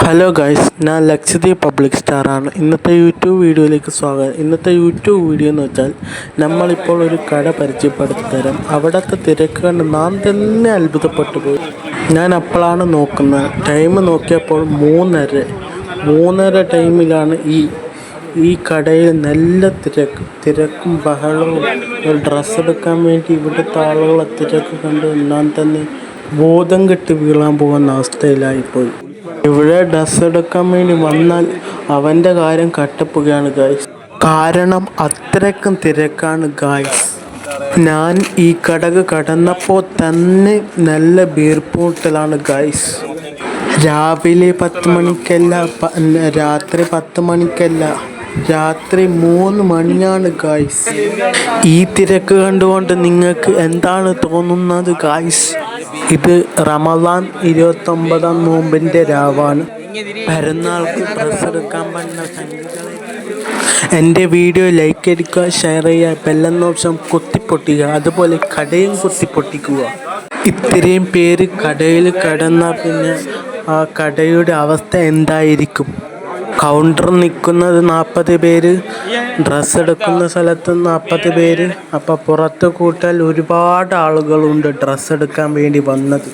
Hello guys, ഞാൻ Lakshadweep public സ്റ്റാറാണ്. ഇന്നത്തെ YouTube വീഡിയോയിലേക്ക് സ്വാഗതം. ഇന്നത്തെ യൂട്യൂബ് വീഡിയോ എന്ന് വെച്ചാൽ നമ്മളിപ്പോൾ ഒരു കട പരിചയപ്പെടുത്തി തരാം. അവിടുത്തെ തിരക്ക് കണ്ട് നാം തന്നെ അത്ഭുതപ്പെട്ടു പോയി. ഞാൻ അപ്പോഴാണ് നോക്കുന്നത്, ടൈം നോക്കിയപ്പോൾ 3:30 ടൈമിലാണ് ഈ കടയിൽ നല്ല തിരക്കും ബഹളവും. ഡ്രസ്സ് എടുക്കാൻ വേണ്ടി ഇവിടുത്തെ ആളുകളെ തിരക്ക് കണ്ട് ഞാൻ തന്നെ ബോധം കെട്ട് വീഴാൻ പോകുന്ന അവസ്ഥയിലായിപ്പോയി. ഇവിടെ ഡ്രസ്സ് എടുക്കാൻ വേണ്ടി വന്നാൽ അവൻ്റെ കാര്യം കട്ടപ്പുകയാണ് ഗായ്സ്. കാരണം അത്രയ്ക്കും തിരക്കാണ് ഗായ്സ്. ഞാൻ ഈ കടന്നപ്പോൾ തന്നെ നല്ല വീർപ്പൂട്ടലാണ് ഗായ്സ്. രാവിലെ 10 മണിക്കല്ല, രാത്രി 10 മണിക്കല്ല, രാത്രി 3 മണിയാണ് ഗായ്സ്. ഈ തിരക്ക് കണ്ടുകൊണ്ട് നിങ്ങൾക്ക് എന്താണ് തോന്നുന്നത് ഗായ്സ്? ഇത് റമദാൻ 29-ാം നോമ്പിൻ്റെ രാവാണ്. പെരുന്നാൾക്ക് ഡ്രസ്സ് എടുക്കാൻ പറ്റുന്ന സംഖ്യകളെ എൻ്റെ വീഡിയോ ലൈക്ക് അടിക്കുക, ഷെയർ ചെയ്യുക, ബെല്ലെന്ന ഓപ്ഷൻ കുത്തിപ്പൊട്ടിക്കുക, അതുപോലെ കടയും കുത്തിപ്പൊട്ടിക്കുക. ഇത്രയും പേര് കടയിൽ കിടന്നാൽ പിന്നെ ആ കടയുടെ അവസ്ഥ എന്തായിരിക്കും? കൗണ്ടർ നിൽക്കുന്നത് 40 പേര്, ഡ്രസ്സ് എടുക്കുന്ന സ്ഥലത്ത് 40 പേര്. അപ്പോൾ പുറത്ത് കൂട്ടാൽ ഒരുപാട് ആളുകളുണ്ട് ഡ്രസ്സ് എടുക്കാൻ വേണ്ടി വന്നത്.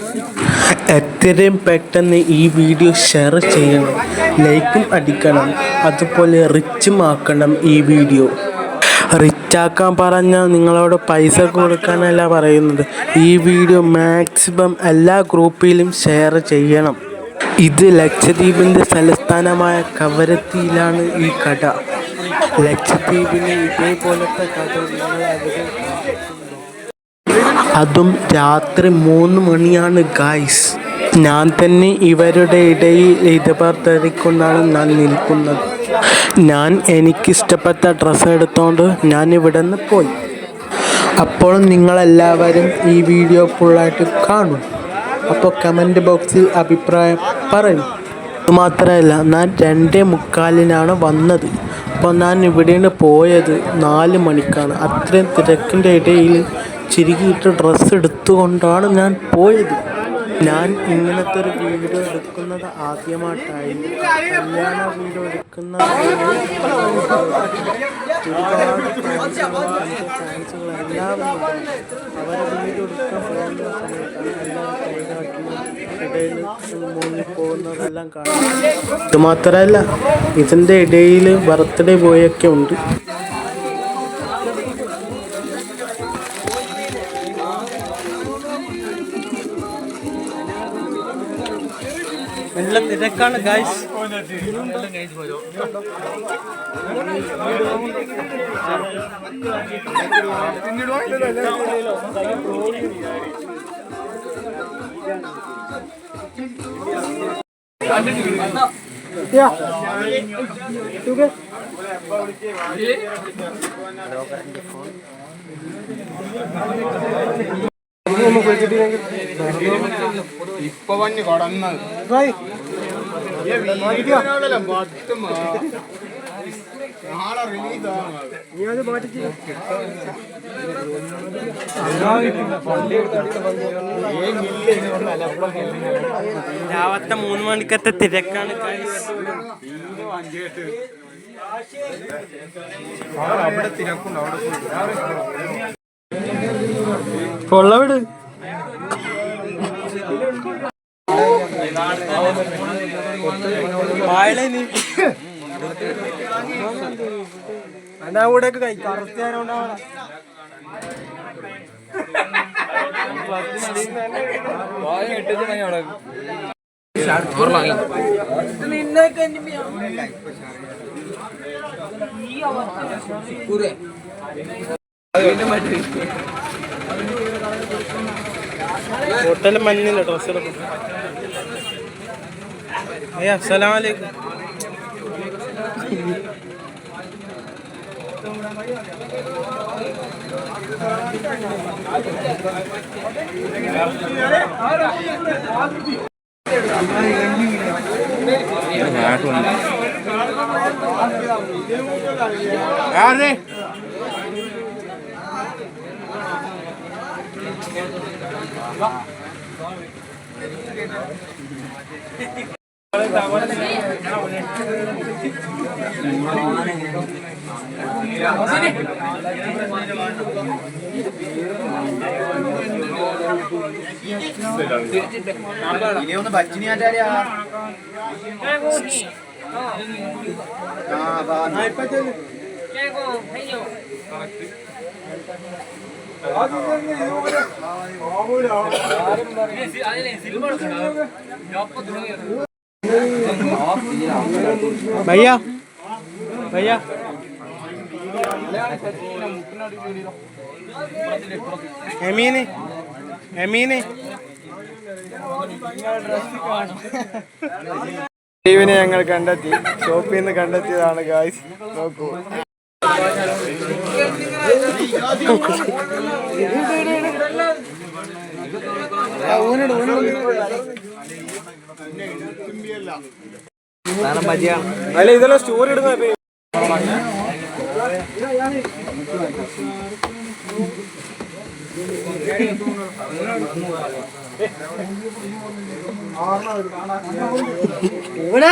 എത്രയും പെട്ടെന്ന് ഈ വീഡിയോ ഷെയർ ചെയ്യണം, ലൈക്കും അടിക്കണം, അതുപോലെ റിച്ചും ആക്കണം. ഈ വീഡിയോ റിച്ചാക്കാൻ പറഞ്ഞാൽ നിങ്ങളോട് പൈസ കൊടുക്കാനല്ല പറയുന്നത്. ഈ വീഡിയോ മാക്സിമം എല്ലാ ഗ്രൂപ്പിലും ഷെയർ ചെയ്യണം. ഇത് ലക്ഷദ്വീപിൻ്റെ തലസ്ഥാനമായ കവരത്തിയിലാണ് ഈ കട. ലക്ഷദ്വീപിലെ ഇതേപോലത്തെ കട അതും രാത്രി 3 മണിയാണ് ഗായ്സ്. ഞാൻ തന്നെ ഇവരുടെ ഇടയിൽ ഇതപർദ്ധരിക്കൊണ്ടാണ് ഞാൻ നിൽക്കുന്നത്. എനിക്കിഷ്ടപ്പെട്ട ഡ്രസ്സ് എടുത്തുകൊണ്ട് ഞാൻ ഇവിടെ നിന്ന് പോയി. അപ്പോൾ നിങ്ങളെല്ലാവരും ഈ വീഡിയോ ഫുള്ളായിട്ട് കാണും. അപ്പോൾ കമൻറ്റ് ബോക്സിൽ അഭിപ്രായം പറയും. അതുമാത്രമല്ല, ഞാൻ 2:45-നാണ് വന്നത്. അപ്പോൾ ഞാൻ ഇവിടെ നിന്ന് പോയത് 4 മണിക്കാണ്. അത്രയും തിരക്കിൻ്റെ ഇടയിൽ ചിരികിയിട്ട് ഡ്രസ്സ് എടുത്തുകൊണ്ടാണ് ഞാൻ പോയത്. ഞാൻ ഇങ്ങനത്തെ ഒരു വീഡിയോ എടുക്കുന്നത് ആദ്യമായിട്ടായിരുന്നു. കല്യാണ വീഡിയോ എടുക്കുന്ന ഫാൻസുകളെല്ലാം അവരെ വീഡിയോ എടുക്കാൻ പോകുന്ന സമയത്താണ് ഇടയിൽ മുങ്ങിപ്പോകുന്നതെല്ലാം കാണാം. ഇതുമാത്രമല്ല, ഇതിൻ്റെ ഇടയിൽ ബർത്ത്ഡേ ബോയൊക്കെ ഉണ്ട്. എല്ലാം തിരക്കാണ് ഗായ്സ്. ഇപ്പൊ വന്ന് കടന്നത് നാളെ രാവിലത്തെ 3 മണിക്കത്തെ തിരക്കാണ്. അവിടെ തിരക്കുണ്ട്. കൊള്ളവിട് എന്റെ കൂടെയൊക്കെ കൈ കറുത്താനുണ്ടാവണം. ഹോട്ടൽ മഞ്ഞില്ല ഡ്രസ്സ് എടുക്കും. അസ്സലാമു അലൈക്കും. ഇനി ഒന്ന് ഭജിനിയാറ്റാലിയാ भैया भैया എമീന് എമീന് സ്റ്റീവിനെ ഞങ്ങൾ കണ്ടെത്തി ഷോപ്പിൽ നിന്ന് കണ്ടെത്തിയതാണ് ഗായ്സ് നോക്കൂ അല്ല ഇതെല്ലാം സ്റ്റോറി ഇടുന്ന ഇവിടെ